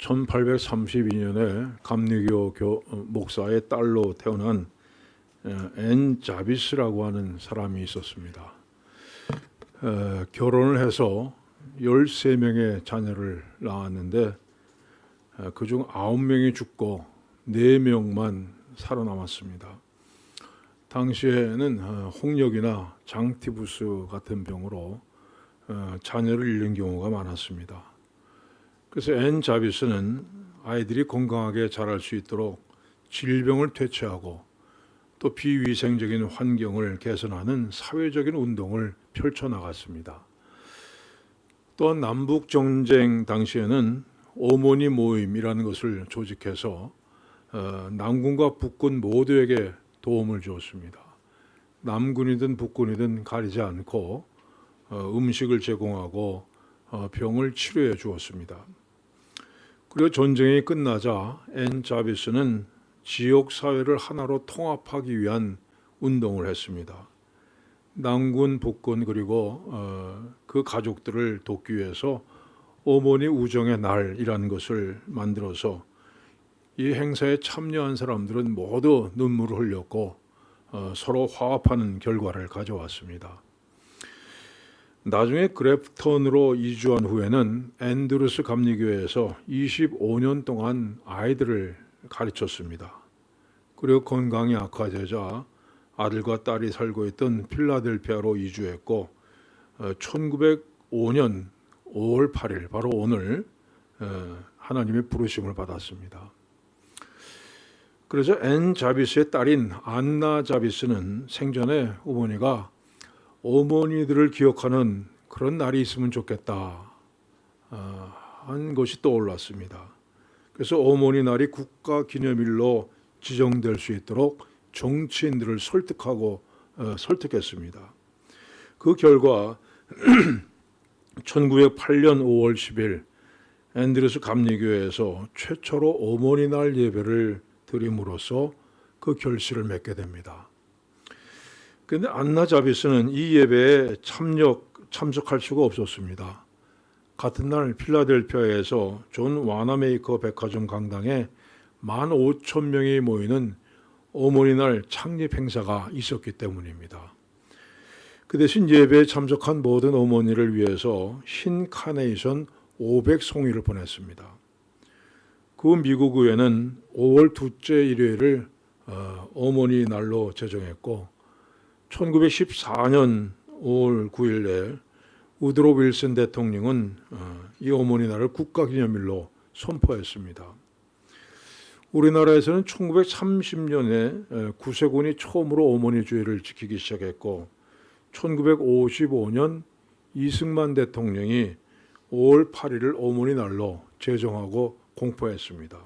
1832년에 감리교 목사의 딸로 태어난 앤 자비스라고 하는 사람이 있었습니다. 결혼을 해서 13명의 자녀를 낳았는데 그중 9명이 죽고 4명만 살아남았습니다. 당시에는 홍역이나 장티푸스 같은 병으로 자녀를 잃는 경우가 많았습니다. 그래서 앤 자비스는 아이들이 건강하게 자랄 수 있도록 질병을 퇴치하고 또 비위생적인 환경을 개선하는 사회적인 운동을 펼쳐나갔습니다. 또한 남북전쟁 당시에는 어머니 모임이라는 것을 조직해서 남군과 북군 모두에게 도움을 주었습니다. 남군이든 북군이든 가리지 않고 음식을 제공하고 병을 치료해 주었습니다. 그리고 전쟁이 끝나자 앤 자비스는 지역 사회를 하나로 통합하기 위한 운동을 했습니다. 남군, 북군 그리고 그 가족들을 돕기 위해서 어머니 우정의 날이라는 것을 만들어서 이 행사에 참여한 사람들은 모두 눈물을 흘렸고 서로 화합하는 결과를 가져왔습니다. 나중에 그래프턴으로 이주한 후에는 앤드루스 감리교회에서 25년 동안 아이들을 가르쳤습니다. 그리고 건강이 악화되자 아들과 딸이 살고 있던 필라델피아로 이주했고 1905년 5월 8일 바로 오늘 하나님의 부르심을 받았습니다. 그래서 앤 자비스의 딸인 안나 자비스는 생전에 어머니가 어머니들을 기억하는 그런 날이 있으면 좋겠다 한 것이 떠올랐습니다. 그래서 어머니 날이 국가기념일로 지정될 수 있도록 정치인들을 설득했습니다. 그 결과 1908년 5월 10일 앤드루스 감리교회에서 최초로 어머니 날 예배를 드림으로써 그 결실을 맺게 됩니다. 그런데 안나 자비스는 이 예배에 참석할 수가 없었습니다. 같은 날 필라델피아에서 존 와나메이커 백화점 강당에 15,000명이 모이는 어머니 날 창립 행사가 있었기 때문입니다. 그 대신 예배에 참석한 모든 어머니를 위해서 흰 카네이션 500송이를 보냈습니다. 그 미국 의회는 5월 둘째 일요일을 어머니 날로 제정했고 1914년 5월 9일에 우드로 윌슨 대통령은 이 어머니 날을 국가기념일로 선포했습니다. 우리나라에서는 1930년에 구세군이 처음으로 어머니 주의를 지키기 시작했고 1955년 이승만 대통령이 5월 8일을 어머니 날로 제정하고 공포했습니다.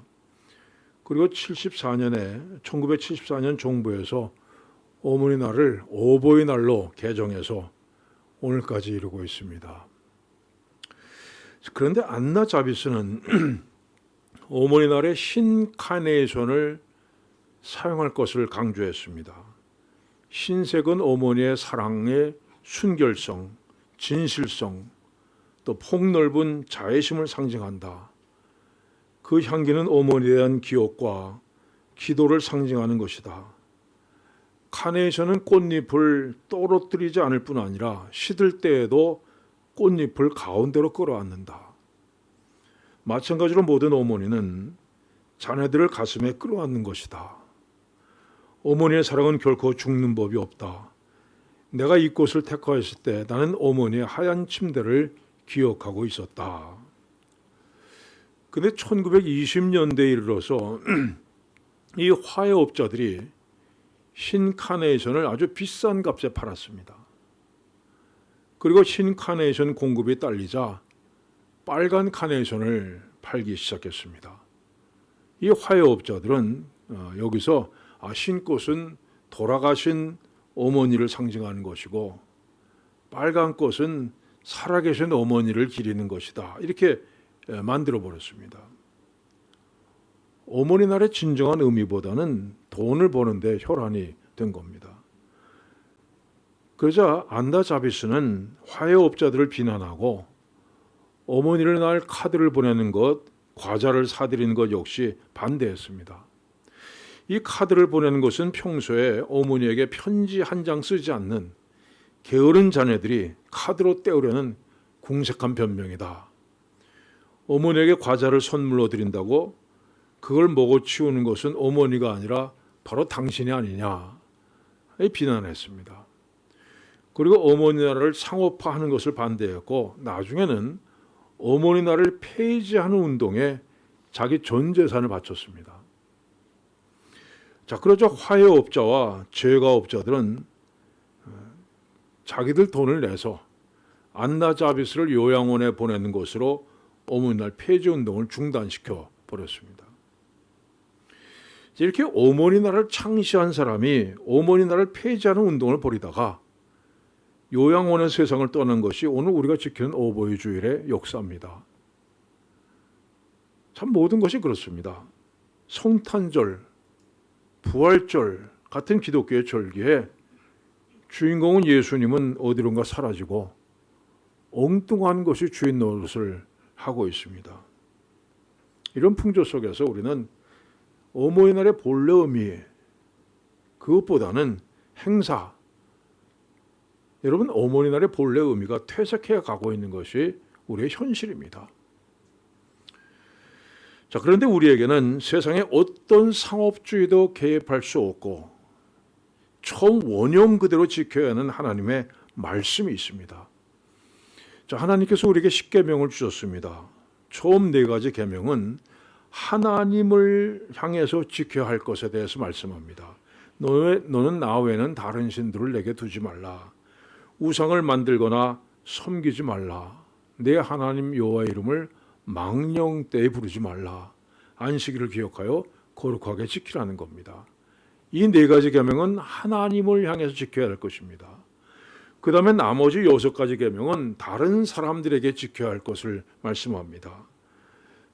그리고 1974년 정부에서 어머니 날을 어버이날로 개정해서 오늘까지 이루고 있습니다. 그런데 안나 자비스는 어머니 날에 흰 카네이션을 사용할 것을 강조했습니다. 흰색은 어머니의 사랑의 순결성, 진실성, 또 폭넓은 자애심을 상징한다. 그 향기는 어머니에 대한 기억과 기도를 상징하는 것이다. 카네이션은 꽃잎을 떨어뜨리지 않을 뿐 아니라 시들 때에도 꽃잎을 가운데로 끌어안는다. 마찬가지로 모든 어머니는 자녀들을 가슴에 끌어안는 것이다. 어머니의 사랑은 결코 죽는 법이 없다. 내가 이곳을 택하였을 때 나는 어머니의 하얀 침대를 기억하고 있었다. 그런데 1920년대에 이르러서 이 화훼업자들이 흰 카네이션을 아주 비싼 값에 팔았습니다. 그리고 흰 카네이션 공급이 딸리자 빨간 카네이션을 팔기 시작했습니다. 이 화훼업자들은 여기서 흰 꽃은 돌아가신 어머니를 상징하는 것이고 빨간 꽃은 살아계신 어머니를 기리는 것이다. 이렇게 만들어 버렸습니다. 어머니 날의 진정한 의미보다는 돈을 버는 데 혈안이 된 겁니다. 그러자 안나 자비스는 화훼업자들을 비난하고 어머니를 낳을 카드를 보내는 것 과자를 사들이는 것 역시 반대했습니다. 이 카드를 보내는 것은 평소에 어머니에게 편지 한 장 쓰지 않는 게으른 자녀들이 카드로 때우려는 궁색한 변명이다. 어머니에게 과자를 선물로 드린다고 그걸 먹어 치우는 것은 어머니가 아니라 바로 당신이 아니냐 비난했습니다. 그리고 어머니 나라를 상업화하는 것을 반대했고 나중에는 어머니 나라를 폐지하는 운동에 자기 전 재산을 바쳤습니다. 자, 그러자 화해업자와 제과업자들은 자기들 돈을 내서 안나 자비스를 요양원에 보내는 것으로 어머니 날 폐지 운동을 중단시켜 버렸습니다. 이렇게 어머니 나라를 창시한 사람이 어머니 나라를 폐지하는 운동을 벌이다가 요양원의 세상을 떠난 것이 오늘 우리가 지키는 어버이 주일의 역사입니다. 참 모든 것이 그렇습니다. 성탄절, 부활절 같은 기독교의 절기에 주인공은 예수님은 어디론가 사라지고 엉뚱한 것이 주인 노릇을 하고 있습니다. 이런 풍조 속에서 우리는 어머니날의 본래 의미, 그것보다는 행사, 여러분 어머니날의 본래 의미가 퇴색해 가고 있는 것이 우리의 현실입니다. 자, 그런데 우리에게는 세상에 어떤 상업주의도 개입할 수 없고 처음 원형 그대로 지켜야 하는 하나님의 말씀이 있습니다. 자, 하나님께서 우리에게 십계명을 주셨습니다. 처음 4가지 계명은 하나님을 향해서 지켜야 할 것에 대해서 말씀합니다. 너는 나 외에는 다른 신들을 내게 두지 말라. 우상을 만들거나 섬기지 말라. 내 하나님 여호와의 이름을 망령되이 부르지 말라. 안식일을 기억하여 거룩하게 지키라는 겁니다. 이 4가지 계명은 하나님을 향해서 지켜야 할 것입니다. 그 다음에 나머지 6가지 계명은 다른 사람들에게 지켜야 할 것을 말씀합니다.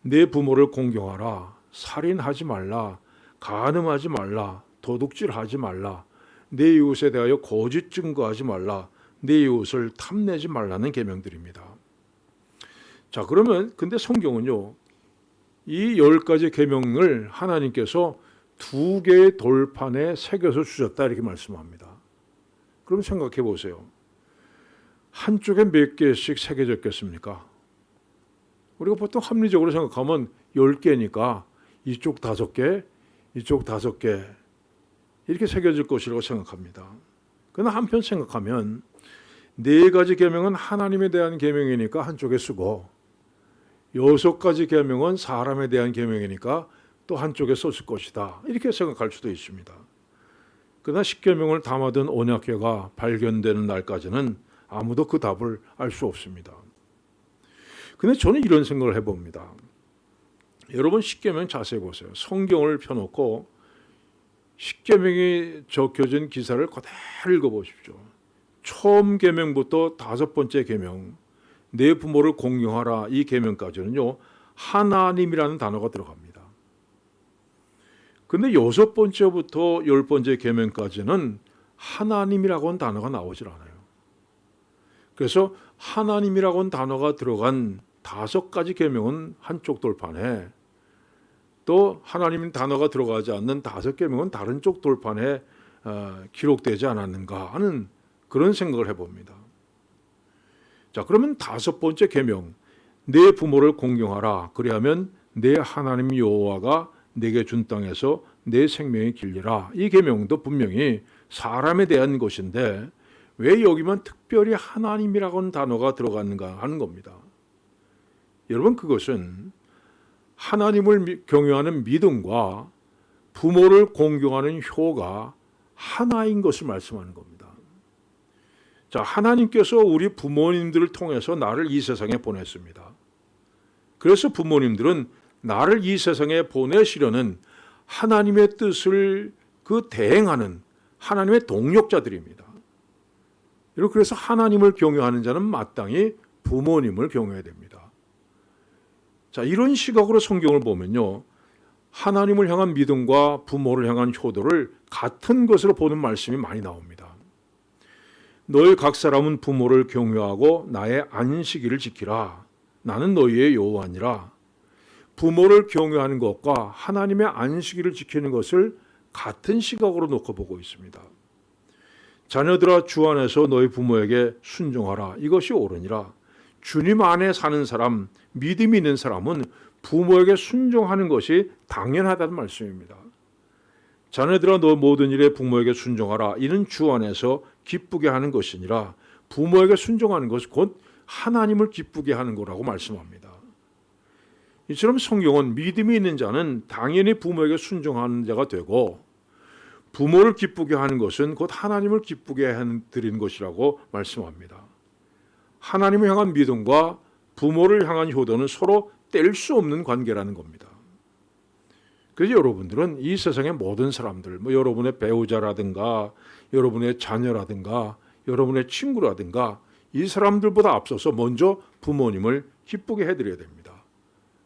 내 부모를 공경하라. 살인하지 말라. 간음하지 말라. 도둑질하지 말라. 내 이웃에 대하여 거짓 증거하지 말라. 내 이웃을 탐내지 말라는 계명들입니다. 자, 그러면 근데 성경은요, 이 10가지 계명을 하나님께서 2개의 돌판에 새겨서 주셨다 이렇게 말씀합니다. 그럼 생각해 보세요. 한쪽에 몇 개씩 새겨졌겠습니까? 우리가 보통 합리적으로 생각하면 10개니까 이쪽 5개, 이쪽 5개 이렇게 새겨질 것이라고 생각합니다. 그러나 한편 생각하면 4가지 계명은 하나님에 대한 계명이니까 한쪽에 쓰고 6가지 계명은 사람에 대한 계명이니까 또 한쪽에 썼을 것이다 이렇게 생각할 수도 있습니다. 그러나 10계명을 담아둔 언약궤가 발견되는 날까지는 아무도 그 답을 알 수 없습니다. 근데 저는 이런 생각을 해봅니다. 여러분 10계명 자세히 보세요. 성경을 펴놓고 10계명이 적혀진 기사를 그대로 읽어보십시오. 처음 계명부터 5번째 계명, 내 부모를 공경하라 이 계명까지는요 하나님이라는 단어가 들어갑니다. 근데 6번째부터 10번째 계명까지는 하나님이라고 하는 단어가 나오질 않아요. 그래서 하나님이라고 하는 단어가 들어간 5가지 계명은 한쪽 돌판에, 또 하나님 단어가 들어가지 않는 5계명은 다른 쪽 돌판에 기록되지 않았는가 하는 그런 생각을 해봅니다. 자, 그러면 5번째 계명, 내 부모를 공경하라. 그리하면 내 하나님 여호와가 내게 준 땅에서 내 생명이 길리라. 이 계명도 분명히 사람에 대한 것인데 왜 여기만 특별히 하나님이라고 하는 단어가 들어갔는가 하는 겁니다. 여러분, 그것은 하나님을 경외하는 믿음과 부모를 공경하는 효가 하나인 것을 말씀하는 겁니다. 자, 하나님께서 우리 부모님들을 통해서 나를 이 세상에 보냈습니다. 그래서 부모님들은 나를 이 세상에 보내시려는 하나님의 뜻을 대행하는 하나님의 동력자들입니다. 여러분, 그래서 하나님을 경외하는 자는 마땅히 부모님을 경외해야 됩니다. 자, 이런 시각으로 성경을 보면요, 하나님을 향한 믿음과 부모를 향한 효도를 같은 것으로 보는 말씀이 많이 나옵니다. 너희 각 사람은 부모를 경외하고 나의 안식일을 지키라. 나는 너희의 여호와니라. 부모를 경외하는 것과 하나님의 안식일을 지키는 것을 같은 시각으로 놓고 보고 있습니다. 자녀들아 주 안에서 너희 부모에게 순종하라. 이것이 옳으니라. 주님 안에 사는 사람, 믿음이 있는 사람은 부모에게 순종하는 것이 당연하다는 말씀입니다. 자녀들아 너 모든 일에 부모에게 순종하라. 이는 주 안에서 기쁘게 하는 것이니라. 부모에게 순종하는 것은 곧 하나님을 기쁘게 하는 거라고 말씀합니다. 이처럼 성경은 믿음이 있는 자는 당연히 부모에게 순종하는 자가 되고 부모를 기쁘게 하는 것은 곧 하나님을 기쁘게 드리는 것이라고 말씀합니다. 하나님을 향한 믿음과 부모를 향한 효도는 서로 뗄 수 없는 관계라는 겁니다. 그래서 여러분들은 이 세상의 모든 사람들, 여러분의 배우자라든가 여러분의 자녀라든가 여러분의 친구라든가 이 사람들보다 앞서서 먼저 부모님을 기쁘게 해드려야 됩니다.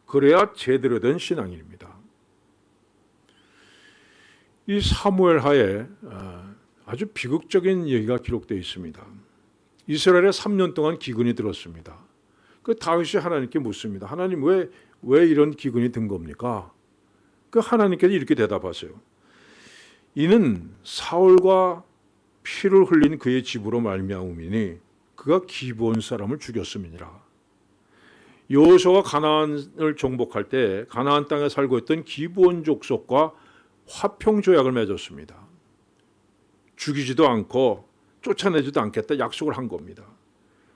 그래야 제대로 된 신앙인입니다. 이 사무엘하에 아주 비극적인 얘기가 기록되어 있습니다. 이스라엘에 3년 동안 기근이 들었습니다. 그 다윗이 하나님께 묻습니다. 하나님 왜 이런 기근이 든 겁니까? 그 하나님께서 이렇게 대답하세요. 이는 사울과 피를 흘린 그의 집으로 말미암음이니 그가 기브온 사람을 죽였음이니라. 여호수아가 가나안을 정복할 때 가나안 땅에 살고 있던 기브온 족속과 화평 조약을 맺었습니다. 죽이지도 않고 쫓아내지도 않겠다 약속을 한 겁니다.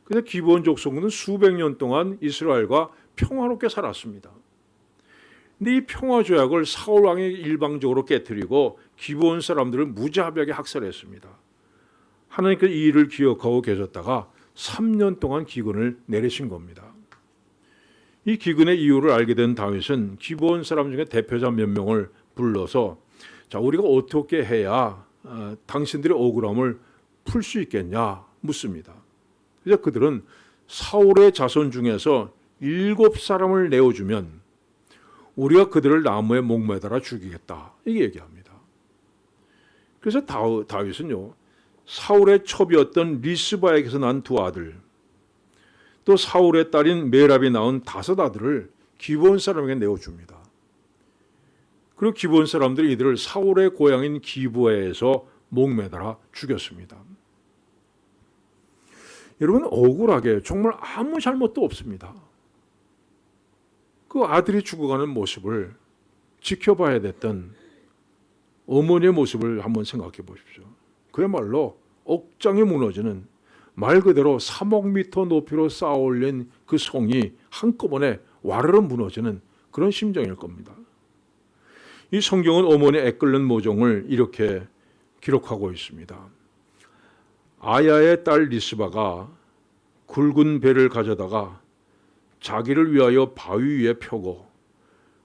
그래서 기브온 족속은 수백 년 동안 이스라엘과 평화롭게 살았습니다. 근데 이 평화 조약을 사울 왕이 일방적으로 깨뜨리고 기브온 사람들을 무자비하게 학살했습니다. 하나님께서 이 일을 기억하고 계셨다가 3년 동안 기근을 내리신 겁니다. 이 기근의 이유를 알게 된 다윗은 기브온 사람 중에 대표자 몇 명을 불러서 자, 우리가 어떻게 해야 당신들의 억울함을 풀 수 있겠냐 묻습니다. 그래서 그들은 사울의 자손 중에서 7사람을 내어주면 우리가 그들을 나무에 목매달아 죽이겠다 이렇게 얘기합니다. 그래서 다윗은요 사울의 첩이었던 리스바에게서 난 2아들 또 사울의 딸인 메랍이 낳은 5 아들을 기브온 사람에게 내어줍니다. 그리고 기브온 사람들이 이들을 사울의 고향인 기브에서 목매달아 죽였습니다. 여러분 억울하게 정말 아무 잘못도 없습니다. 그 아들이 죽어가는 모습을 지켜봐야 됐던 어머니의 모습을 한번 생각해 보십시오. 그야말로 억장이 무너지는 말 그대로 3억 미터 높이로 쌓아 올린 그 성이 한꺼번에 와르르 무너지는 그런 심정일 겁니다. 이 성경은 어머니의 애끓는 모종을 이렇게 기록하고 있습니다. 아야의 딸 리스바가 굵은 배를 가져다가 자기를 위하여 바위 위에 펴고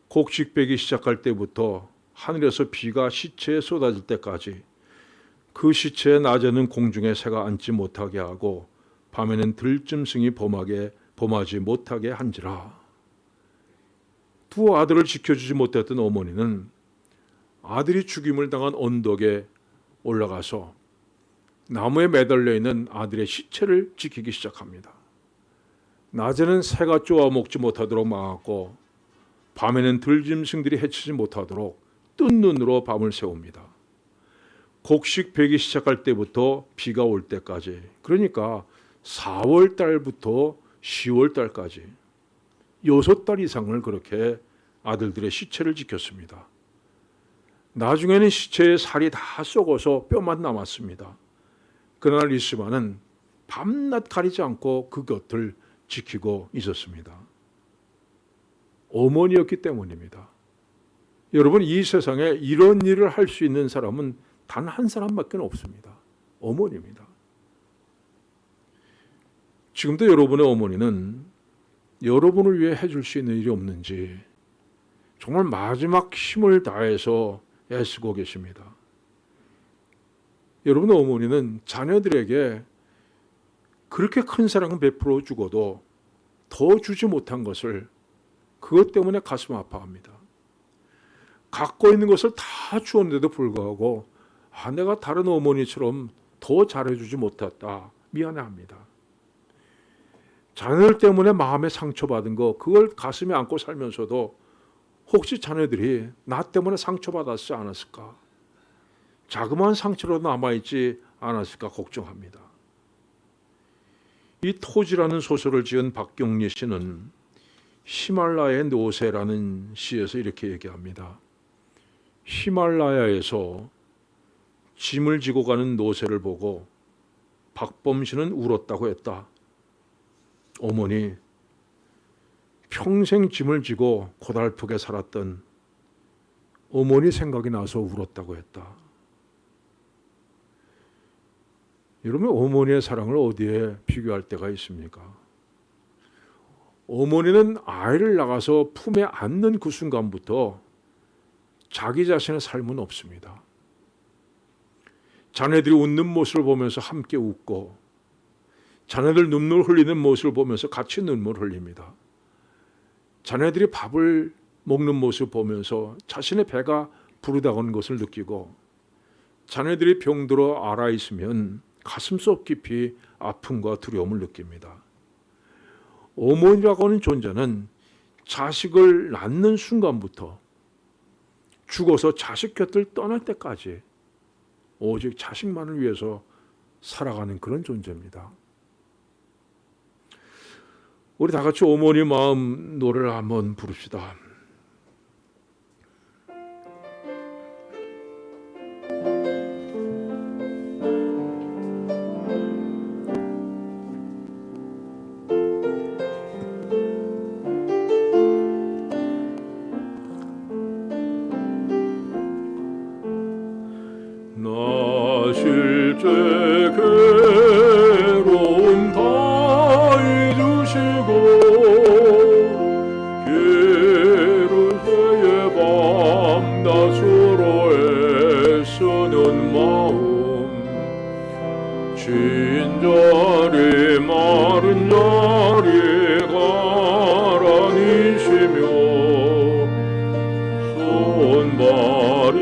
곡식배기 시작할 때부터 하늘에서 비가 시체에 쏟아질 때까지 그 시체의 낮에는 공중에 새가 앉지 못하게 하고 밤에는 들짐승이 범하지 못하게 한지라. 2 아들을 지켜주지 못했던 어머니는 아들이 죽임을 당한 언덕에 올라가서 나무에 매달려 있는 아들의 시체를 지키기 시작합니다. 낮에는 새가 쪼아 먹지 못하도록 막았고 밤에는 들짐승들이 해치지 못하도록 뜬 눈으로 밤을 새웁니다. 곡식 배기 시작할 때부터 비가 올 때까지, 그러니까 4월 달부터 10월 달까지 6달 이상을 그렇게 아들들의 시체를 지켰습니다. 나중에는 시체의 살이 다 썩어서 뼈만 남았습니다. 그러나 리스바는 밤낮 가리지 않고 그 곁을 지키고 있었습니다. 어머니였기 때문입니다. 여러분, 이 세상에 이런 일을 할 수 있는 사람은 단 한 사람밖에 없습니다. 어머니입니다. 지금도 여러분의 어머니는 여러분을 위해 해줄 수 있는 일이 없는지 정말 마지막 힘을 다해서 애쓰고 계십니다. 여러분의 어머니는 자녀들에게 그렇게 큰 사랑을 베풀어 주고도 더 주지 못한 것을 그것 때문에 가슴 아파합니다. 갖고 있는 것을 다 주었는데도 불구하고 내가 다른 어머니처럼 더 잘해주지 못했다. 미안해합니다. 자녀들 때문에 마음에 상처받은 거 그걸 가슴에 안고 살면서도 혹시 자네들이 나 때문에 상처받았지 않았을까? 자그마한 상처라도 남아있지 않았을까 걱정합니다. 이 토지라는 소설을 지은 박경리 씨는 히말라야의 노새라는 시에서 이렇게 얘기합니다. 히말라야에서 짐을 지고 가는 노새를 보고 박범 씨는 울었다고 했다. 어머니, 평생 짐을 지고 고달프게 살았던 어머니 생각이 나서 울었다고 했다. 여러분, 어머니의 사랑을 어디에 비교할 때가 있습니까? 어머니는 아이를 낳아서 품에 안는 그 순간부터 자기 자신의 삶은 없습니다. 자네들이 웃는 모습을 보면서 함께 웃고, 자네들 눈물 흘리는 모습을 보면서 같이 눈물 흘립니다. 자네들이 밥을 먹는 모습을 보면서 자신의 배가 부르다는 것을 느끼고, 자네들이 병들어 앓아 있으면 가슴속 깊이 아픔과 두려움을 느낍니다. 어머니라고 하는 존재는 자식을 낳는 순간부터 죽어서 자식 곁을 떠날 때까지 오직 자식만을 위해서 살아가는 그런 존재입니다. 우리 다 같이 어머니 마음 노래를 한번 부릅시다. 나 실제 괴로움 다 잊으시고 게으르게 밤낮으로 애쓰는 마음 진자리 마른 자리 가라니시며 손발이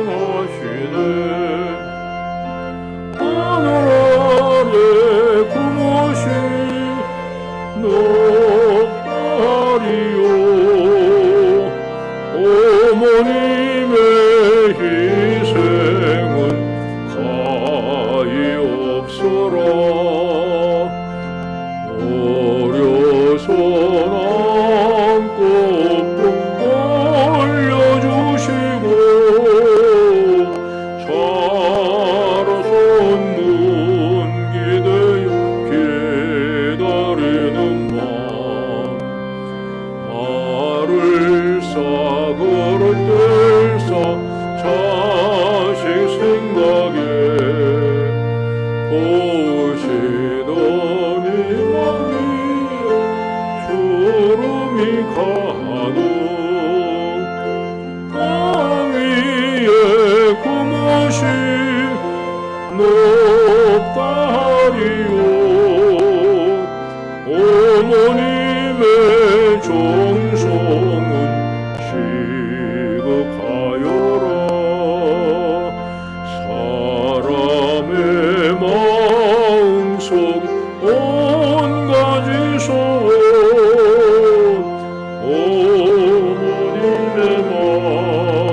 고생하시네. 하늘 아래 구모시 높다리요. 어머님의 희생은 가히 없어라. 어려서 남고 올려주시고 자라선 눈 기대어 기다리는 맘 알을 싸그릇 들싸 자식 생각에 보시더니 맘이 주름이 가도 땅 위에 구못이 높다리요. 어머님의 정성은 시급하여라. 사람의 마음속 온 가지 소원 어머님의 마음속에는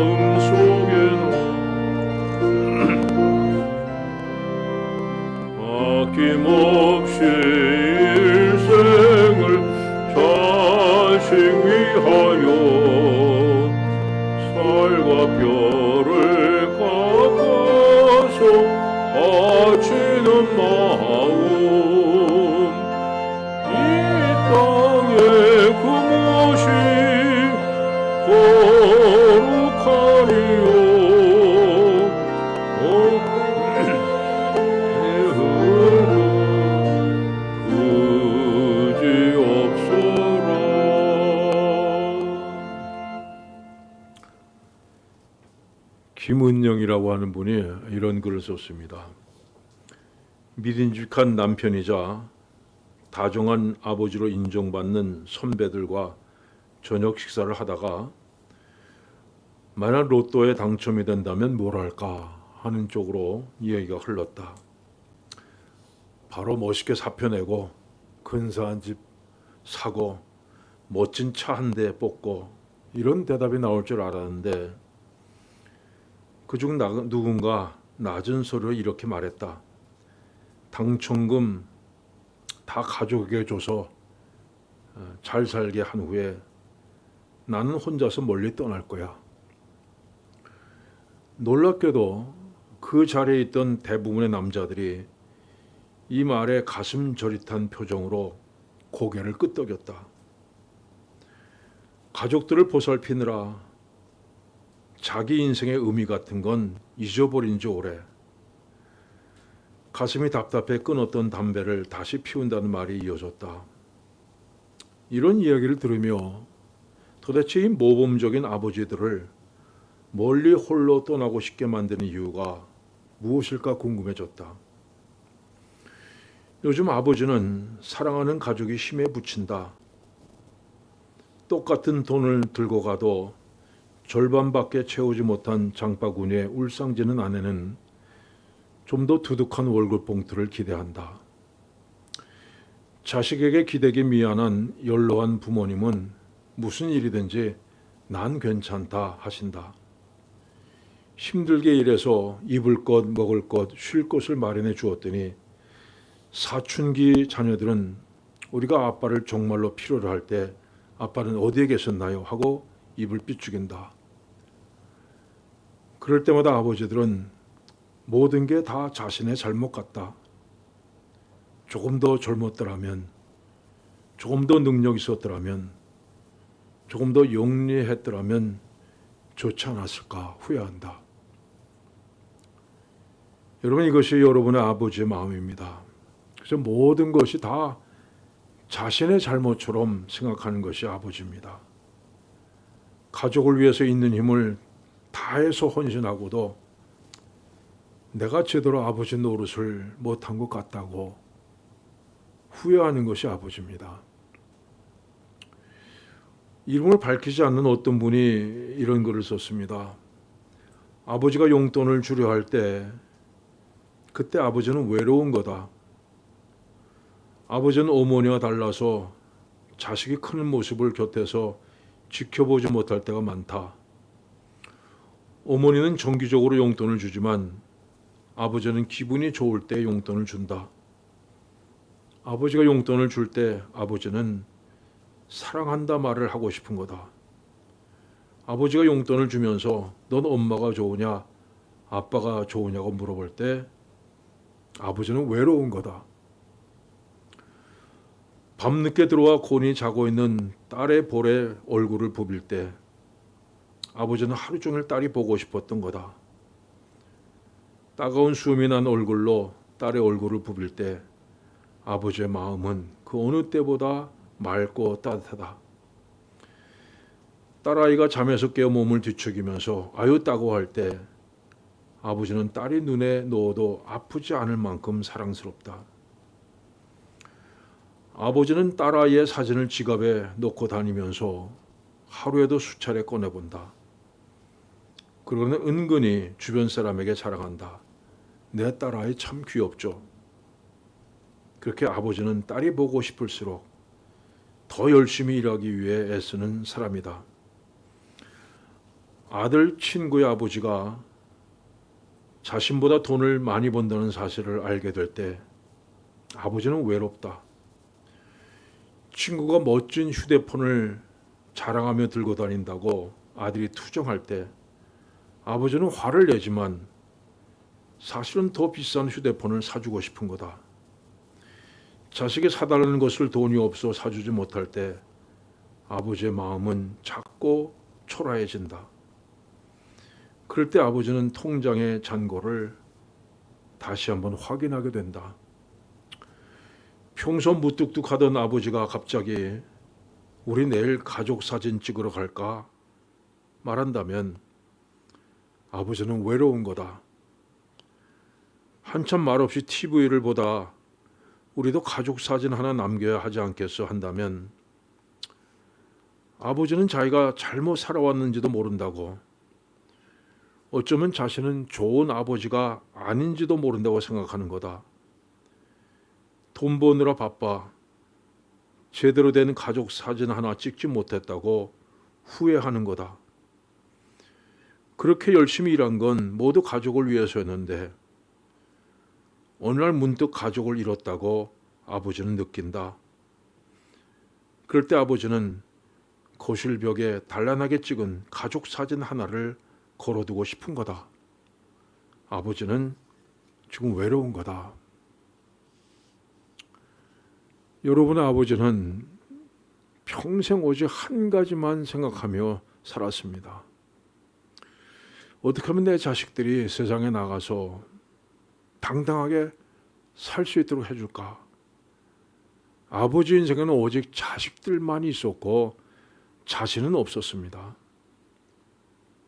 아낌없이 일생을 자식 위하여 살과 뼈를 깎아서 바치는 마음 이 땅에 그 무엇이 거룩하리요. 그지없어라. 김은영이라고 하는 분이 이런 글을 썼습니다. 믿음직한 남편이자 다정한 아버지로 인정받는 선배들과 저녁 식사를 하다가 만약 로또에 당첨이 된다면 뭘 할까 하는 쪽으로 이야기가 흘렀다. 바로 멋있게 사표 내고 근사한 집 사고 멋진 차 한 대 뽑고 이런 대답이 나올 줄 알았는데 그중 누군가 낮은 소리로 이렇게 말했다. 당첨금 다 가족에게 줘서 잘 살게 한 후에 나는 혼자서 멀리 떠날 거야. 놀랍게도 그 자리에 있던 대부분의 남자들이 이 말에 가슴 저릿한 표정으로 고개를 끄덕였다. 가족들을 보살피느라 자기 인생의 의미 같은 건 잊어버린 지 오래. 가슴이 답답해 끊었던 담배를 다시 피운다는 말이 이어졌다. 이런 이야기를 들으며 도대체 이 모범적인 아버지들을 멀리 홀로 떠나고 싶게 만드는 이유가 무엇일까 궁금해졌다. 요즘 아버지는 사랑하는 가족이 힘에 부친다. 똑같은 돈을 들고 가도 절반밖에 채우지 못한 장바구니에 울상지는 아내는 좀 더 두둑한 월급 봉투를 기대한다. 자식에게 기대기 미안한 연로한 부모님은 무슨 일이든지 난 괜찮다 하신다. 힘들게 일해서 입을 것, 먹을 것, 쉴 곳을 마련해 주었더니 사춘기 자녀들은 우리가 아빠를 정말로 필요로 할 때 아빠는 어디에 계셨나요? 하고 입을 삐죽인다. 그럴 때마다 아버지들은 모든 게 다 자신의 잘못 같다. 조금 더 젊었더라면, 조금 더 능력 있었더라면, 조금 더 영리했더라면 좋지 않았을까 후회한다. 여러분, 이것이 여러분의 아버지의 마음입니다. 그래서 모든 것이 다 자신의 잘못처럼 생각하는 것이 아버지입니다. 가족을 위해서 있는 힘을 다해서 헌신하고도 내가 제대로 아버지 노릇을 못한 것 같다고 후회하는 것이 아버지입니다. 이름을 밝히지 않는 어떤 분이 이런 글을 썼습니다. 아버지가 용돈을 주려 할 때 그때 아버지는 외로운 거다. 아버지는 어머니와 달라서 자식이 크는 모습을 곁에서 지켜보지 못할 때가 많다. 어머니는 정기적으로 용돈을 주지만 아버지는 기분이 좋을 때 용돈을 준다. 아버지가 용돈을 줄 때 아버지는 사랑한다 말을 하고 싶은 거다. 아버지가 용돈을 주면서 넌 엄마가 좋으냐 아빠가 좋으냐고 물어볼 때 아버지는 외로운 거다. 밤늦게 들어와 곤히 자고 있는 딸의 볼에 얼굴을 부빌 때 아버지는 하루 종일 딸이 보고 싶었던 거다. 따가운 숨이 난 얼굴로 딸의 얼굴을 부빌 때 아버지의 마음은 그 어느 때보다 맑고 따뜻하다. 딸아이가 잠에서 깨어 몸을 뒤척이면서 아유 따고 할 때 아버지는 딸이 눈에 넣어도 아프지 않을 만큼 사랑스럽다. 아버지는 딸아이의 사진을 지갑에 넣고 다니면서 하루에도 수차례 꺼내본다. 그러고는 은근히 주변 사람에게 자랑한다. 내 딸아이 참 귀엽죠. 그렇게 아버지는 딸이 보고 싶을수록 더 열심히 일하기 위해 애쓰는 사람이다. 아들 친구의 아버지가 자신보다 돈을 많이 번다는 사실을 알게 될 때 아버지는 외롭다. 친구가 멋진 휴대폰을 자랑하며 들고 다닌다고 아들이 투정할 때 아버지는 화를 내지만 사실은 더 비싼 휴대폰을 사주고 싶은 거다. 자식이 사달라는 것을 돈이 없어 사주지 못할 때 아버지의 마음은 작고 초라해진다. 그럴 때 아버지는 통장의 잔고를 다시 한번 확인하게 된다. 평소 무뚝뚝하던 아버지가 갑자기 우리 내일 가족 사진 찍으러 갈까 말한다면 아버지는 외로운 거다. 한참 말없이 TV를 보다 우리도 가족 사진 하나 남겨야 하지 않겠어 한다면 아버지는 자기가 잘못 살아왔는지도 모른다고, 어쩌면 자신은 좋은 아버지가 아닌지도 모른다고 생각하는 거다. 돈 버느라 바빠. 제대로 된 가족 사진 하나 찍지 못했다고 후회하는 거다. 그렇게 열심히 일한 건 모두 가족을 위해서였는데 어느 날 문득 가족을 잃었다고 아버지는 느낀다. 그럴 때 아버지는 거실 벽에 단란하게 찍은 가족 사진 하나를 걸어두고 싶은 거다. 아버지는 지금 외로운 거다. 여러분의 아버지는 평생 오직 한 가지만 생각하며 살았습니다. 어떻게 하면 내 자식들이 세상에 나가서 당당하게 살 수 있도록 해줄까? 아버지 인생에는 오직 자식들만이 있었고 자신은 없었습니다.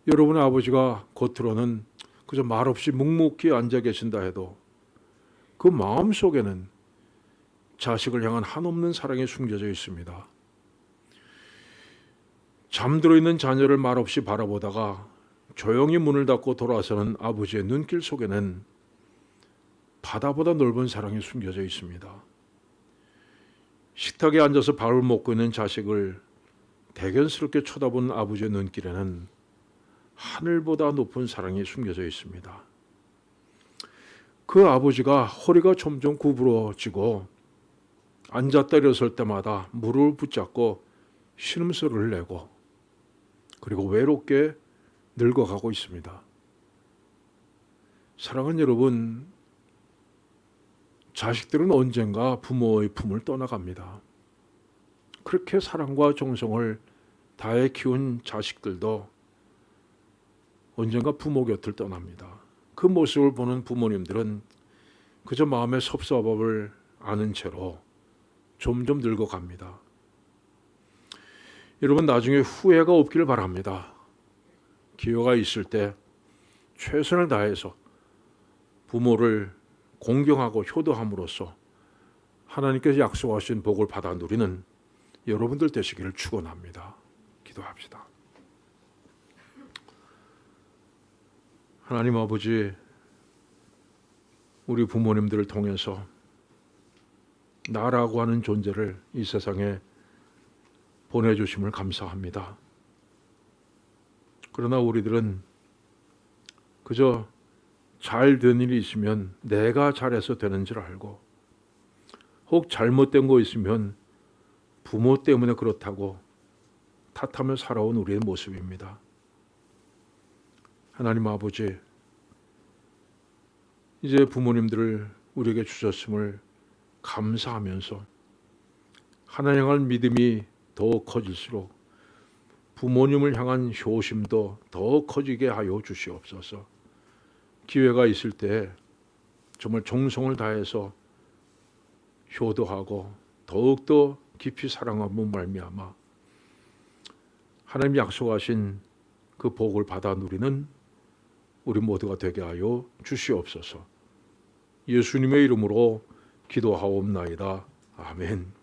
여러분의 아버지가 겉으로는 그저 말없이 묵묵히 앉아 계신다 해도 그 마음속에는 자식을 향한 한없는 사랑이 숨겨져 있습니다. 잠들어 있는 자녀를 말없이 바라보다가 조용히 문을 닫고 돌아서는 아버지의 눈길 속에는 바다보다 넓은 사랑이 숨겨져 있습니다. 식탁에 앉아서 밥을 먹고 있는 자식을 대견스럽게 쳐다보는 아버지의 눈길에는 하늘보다 높은 사랑이 숨겨져 있습니다. 그 아버지가 허리가 점점 구부러지고 앉았다 일어설 때마다 무릎을 붙잡고 신음소리를 내고 그리고 외롭게 늙어가고 있습니다. 사랑하는 여러분, 자식들은 언젠가 부모의 품을 떠나갑니다. 그렇게 사랑과 정성을 다해 키운 자식들도 언젠가 부모 곁을 떠납니다. 그 모습을 보는 부모님들은 그저 마음의 섭섭함을 아는 채로 점점 늙어갑니다. 여러분, 나중에 후회가 없기를 바랍니다. 기회가 있을 때 최선을 다해서 부모를 공경하고 효도함으로써 하나님께서 약속하신 복을 받아 누리는 여러분들 되시기를 축원합니다. 기도합시다. 하나님 아버지, 우리 부모님들을 통해서 나라고 하는 존재를 이 세상에 보내주심을 감사합니다. 그러나 우리들은 그저 잘 된 일이 있으면 내가 잘해서 되는 줄 알고 혹 잘못된 거 있으면 부모 때문에 그렇다고 탓하며 살아온 우리의 모습입니다. 하나님 아버지, 이제 부모님들을 우리에게 주셨음을 감사하면서 하나님 향한 믿음이 더 커질수록 부모님을 향한 효심도 더 커지게 하여 주시옵소서. 기회가 있을 때 정말 정성을 다해서 효도하고 더욱더 깊이 사랑하며 말미암아 하나님 약속하신 그 복을 받아 누리는 우리 모두가 되게 하여 주시옵소서. 예수님의 이름으로 기도하옵나이다. 아멘.